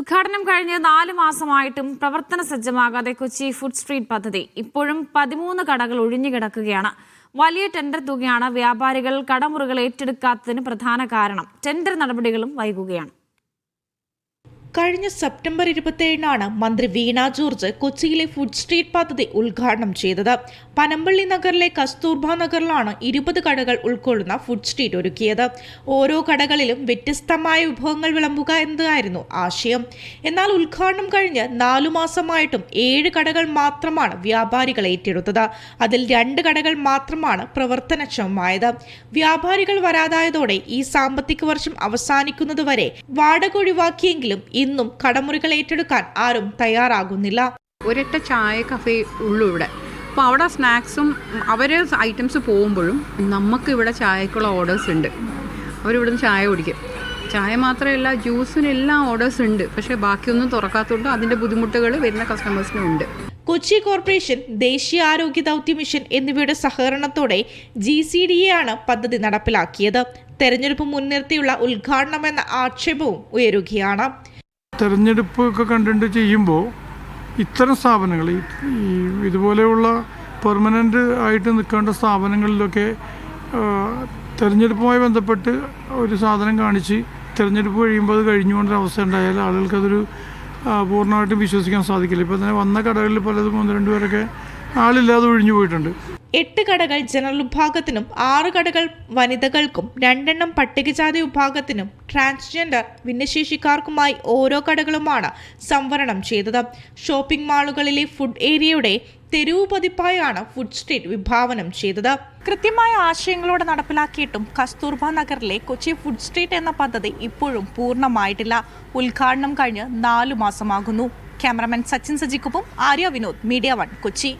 ഉദ്ഘാടനം കഴിഞ്ഞ് 4 മാസമായിട്ടും പ്രവർത്തന സജ്ജമാകാതെ കൊച്ചി ഫുഡ് സ്ട്രീറ്റ് പദ്ധതി ഇപ്പോഴും 13 കടകൾ ഒഴിഞ്ഞുകിടക്കുകയാണ്. വലിയ ടെൻഡർ തുകയാണ് വ്യാപാരികൾ കടമുറികൾ ഏറ്റെടുക്കാത്തതിന് പ്രധാന കാരണം. ടെൻഡർ നടപടികളും വൈകുകയാണ്. കഴിഞ്ഞ സെപ്റ്റംബർ 27-നാണ് മന്ത്രി വീണ ജോർജ് കൊച്ചിയിലെ ഫുഡ് സ്ട്രീറ്റ് പദ്ധതി ഉദ്ഘാടനം ചെയ്തത്. പനമ്പള്ളി നഗറിലെ കസ്തൂർബ നഗറിലാണ് 20 കടകൾ ഉൾക്കൊള്ളുന്ന ഫുഡ് സ്ട്രീറ്റ് ഒരുക്കിയത്. ഓരോ കടകളിലും വ്യത്യസ്തമായ വിഭവങ്ങൾ വിളമ്പുക എന്നതായിരുന്നു ആശയം. എന്നാൽ ഉദ്ഘാടനം കഴിഞ്ഞ് 4 മാസമായിട്ടും 7 കടകൾ മാത്രമാണ് വ്യാപാരികൾ ഏറ്റെടുത്തത്. അതിൽ 2 കടകൾ മാത്രമാണ് പ്രവർത്തനക്ഷമമായത്. വ്യാപാരികൾ വരാതായതോടെ ഈ സാമ്പത്തിക വർഷം അവസാനിക്കുന്നതുവരെ വാടക ഒഴിവാക്കിയെങ്കിലും ഇന്നും കടമുറികൾ ഏറ്റെടുക്കാൻ ആരും തയ്യാറാകുന്നില്ല. ഒരൊറ്റ ചായ കഫേ ഉള്ളൂ ഇവിടെ. അപ്പോൾ അവിടെ സ്നാക്സും അവരെ ഐറ്റംസ് പോകുമ്പോഴും നമുക്കിവിടെ ചായക്കുള്ള ഓർഡേഴ്സ് ഉണ്ട്. അവരിവിടുന്ന് ചായ കുടിക്കും. ചായ മാത്രമല്ല, ജ്യൂസിനെല്ലാം ഓർഡേഴ്സ് ഉണ്ട്. പക്ഷേ ബാക്കിയൊന്നും തുറക്കാത്തതുകൊണ്ട് അതിൻ്റെ ബുദ്ധിമുട്ടുകൾ വരുന്ന കസ്റ്റമേഴ്സിനും ഉണ്ട്. കൊച്ചി കോർപ്പറേഷൻ, ദേശീയ ആരോഗ്യ ദൗത്യ മിഷൻ എന്നിവയുടെ സഹകരണത്തോടെ GCDA ആണ് പദ്ധതി നടപ്പിലാക്കിയത്. തെരഞ്ഞെടുപ്പ് മുൻനിർത്തിയുള്ള ഉദ്ഘാടനമെന്ന ആക്ഷേപവും ഉയരുകയാണ്. തെരഞ്ഞെടുപ്പ് ഒക്കെ കണ്ടിട്ട് ചെയ്യുമ്പോൾ ഇത്തരം സ്ഥാപനങ്ങൾ ഇതുപോലെയുള്ള പെർമനൻ്റ് ആയിട്ട് നിൽക്കേണ്ട സ്ഥാപനങ്ങളിലൊക്കെ തെരഞ്ഞെടുപ്പുമായി ബന്ധപ്പെട്ട് ഒരു സാധനം കാണിച്ച് തെരഞ്ഞെടുപ്പ് കഴിയുമ്പോൾ അത് കഴിഞ്ഞുകൊണ്ടൊരവസ്ഥ ഉണ്ടായാൽ ആളുകൾക്കതൊരു പൂർണ്ണമായിട്ടും വിശ്വസിക്കാൻ സാധിക്കില്ല. ഇപ്പോൾ തന്നെ വന്ന കടകളിൽ പലതും 1-2 പേരൊക്കെ ആളില്ലാതെ ഒഴിഞ്ഞു പോയിട്ടുണ്ട്. 8 കടകൾ ജനറൽ വിഭാഗത്തിനും 6 കടകൾ വനിതകൾക്കും 2 പട്ടികജാതി വിഭാഗത്തിനും ട്രാൻസ്ജെൻഡർ ഭിന്നശേഷിക്കാർക്കുമായി ഓരോ കടകളുമാണ് സംവരണം ചെയ്തത്. ഷോപ്പിംഗ് മാളുകളിലെ ഫുഡ് ഏരിയയുടെ തെരുവ് പതിപ്പായാണ് ഫുഡ് സ്ട്രീറ്റ് വിഭാവനം ചെയ്തത്. കൃത്യമായ ആശയങ്ങളോടെ നടപ്പിലാക്കിയിട്ടും കസ്തൂർബ നഗറിലെ കൊച്ചി ഫുഡ് സ്ട്രീറ്റ് എന്ന പദ്ധതി ഇപ്പോഴും പൂർണ്ണമായിട്ടില്ല. ഉദ്ഘാടനം കഴിഞ്ഞ് 4 മാസമാകുന്നു. ക്യാമറമാൻ സച്ചിൻ സജിക്കൊപ്പം ആര്യ വിനോദ്, മീഡിയ 1 കൊച്ചി.